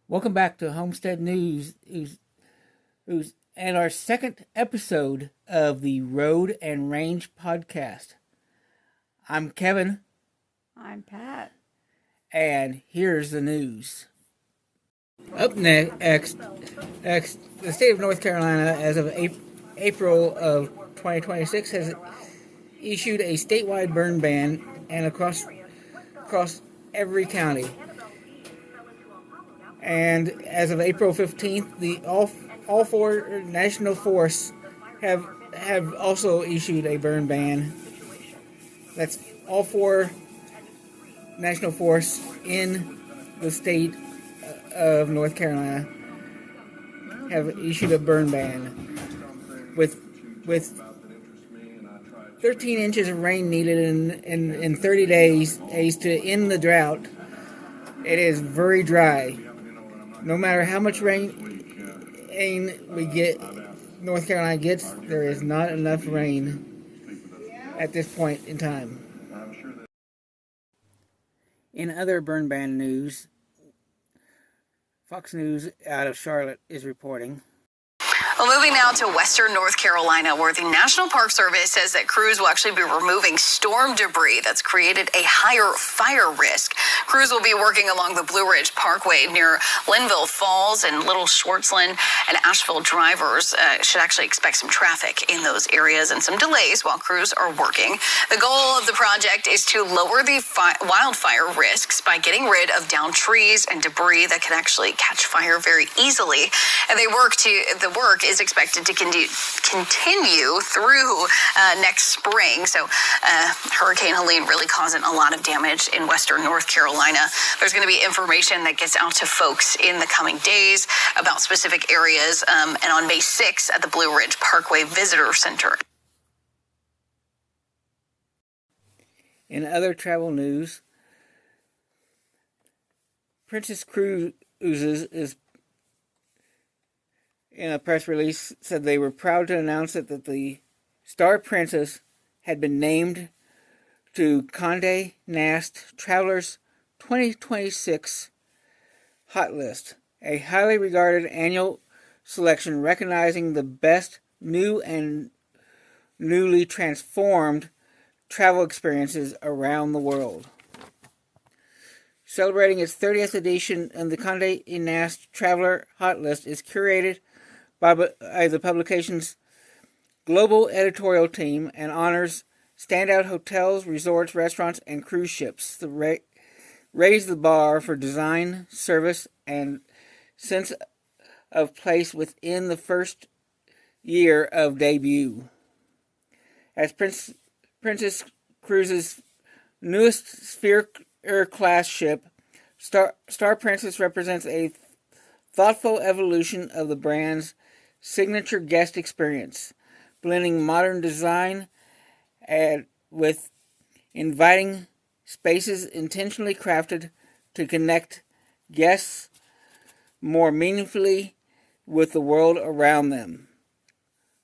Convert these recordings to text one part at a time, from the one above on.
Welcome back to Homestead News, and our second episode of the Road and Range podcast. I'm Kevin. I'm Pat. And here's the news. Up next, the state of North Carolina, as of April of 2026, has issued a statewide burn ban and across every county. And as of April 15th, all four national forests have also issued a burn ban. That's all four national forests in the state of North Carolina have issued a burn ban with 13 inches of rain needed in 30 days to end the drought. It is very dry. No matter how much rain we get, North Carolina gets, there is not enough rain at this point in time. In other burn ban news, Fox News out of Charlotte is reporting. Well, moving now to western North Carolina, where the National Park Service says that crews will actually be removing storm debris that's created a higher fire risk. Crews will be working along the Blue Ridge Parkway near Linville Falls and Little Schwartzland, and Asheville drivers should actually expect some traffic in those areas and some delays while crews are working. The goal of the project is to lower the wildfire risks by getting rid of downed trees and debris that can actually catch fire very easily. And the work is expected to continue through next spring. So Hurricane Helene really causing a lot of damage in western North Carolina. There's going to be information that gets out to folks in the coming days about specific areas and on May 6th at the Blue Ridge Parkway Visitor Center. In other travel news, Princess Cruises is in a press release said they were proud to announce that the Star Princess had been named to Condé Nast Travelers 2026 Hot List, a highly regarded annual selection recognizing the best new and newly transformed travel experiences around the world. Celebrating its 30th edition, and the Condé Nast Traveler Hot List is curated by the publication's global editorial team and honors standout hotels, resorts, restaurants, and cruise ships to raise the bar for design, service, and sense of place within the first year of debut. As Princess Cruises' newest Sphere-class ship, Star Princess represents a thoughtful evolution of the brand's signature guest experience, blending modern design with inviting spaces intentionally crafted to connect guests more meaningfully with the world around them.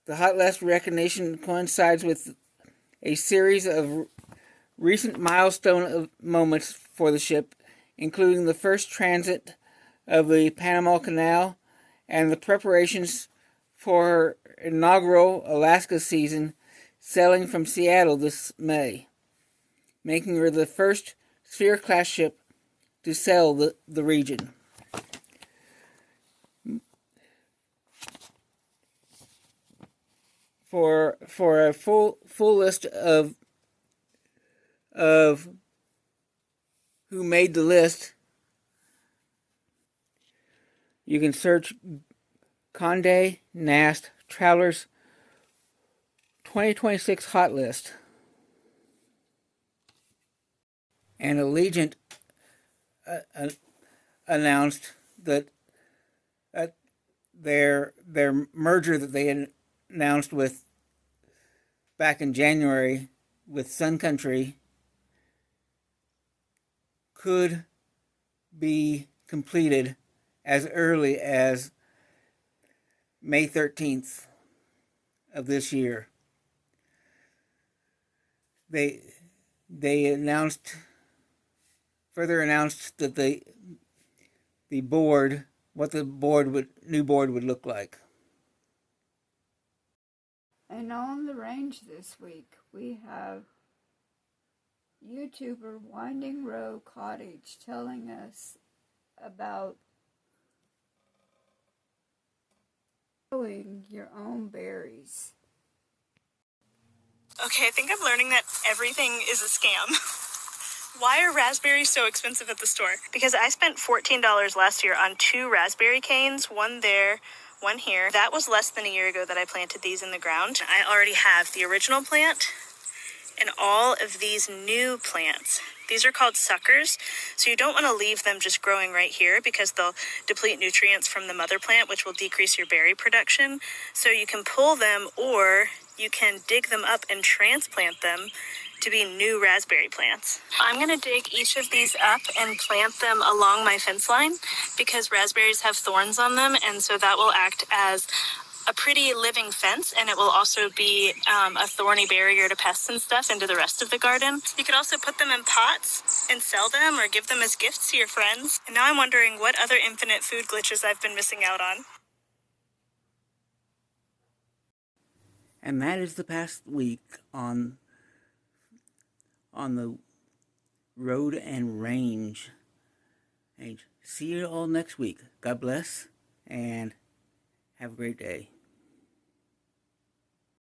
The Hot List recognition coincides with a series of recent milestone moments for the ship, including the first transit of the Panama Canal and the preparations for her inaugural Alaska season, sailing from Seattle this May, making her the first Sphere-class ship to sail the region. For a full list of who made the list, you can search Condé Nast Travelers 2026 Hot List. And Allegiant announced that their merger that they announced with back in January with Sun Country could be completed as early as May 13th of this year. They further announced that the board what the new board would look like. And on the range this week, we have YouTuber Winding Row Cottage telling us about growing your own berries. Okay, I think I'm learning that everything is a scam. Why are raspberries so expensive at the store? Because I spent $14 last year on 2 raspberry canes, one there, one here. That was less than a year ago that I planted these in the ground. I already have the original plant and all of these new plants. These are called suckers, so you don't want to leave them just growing right here because they'll deplete nutrients from the mother plant, which will decrease your berry production. So you can pull them, or you can dig them up and transplant them to be new raspberry plants. I'm going to dig each of these up and plant them along my fence line because raspberries have thorns on them, and so that will act as a pretty living fence, and it will also be a thorny barrier to pests and stuff into the rest of the garden. You could also put them in pots and sell them or give them as gifts to your friends. And now I'm wondering what other infinite food glitches I've been missing out on. And that is the past week on the road and range. And see you all next week. God bless and have a great day.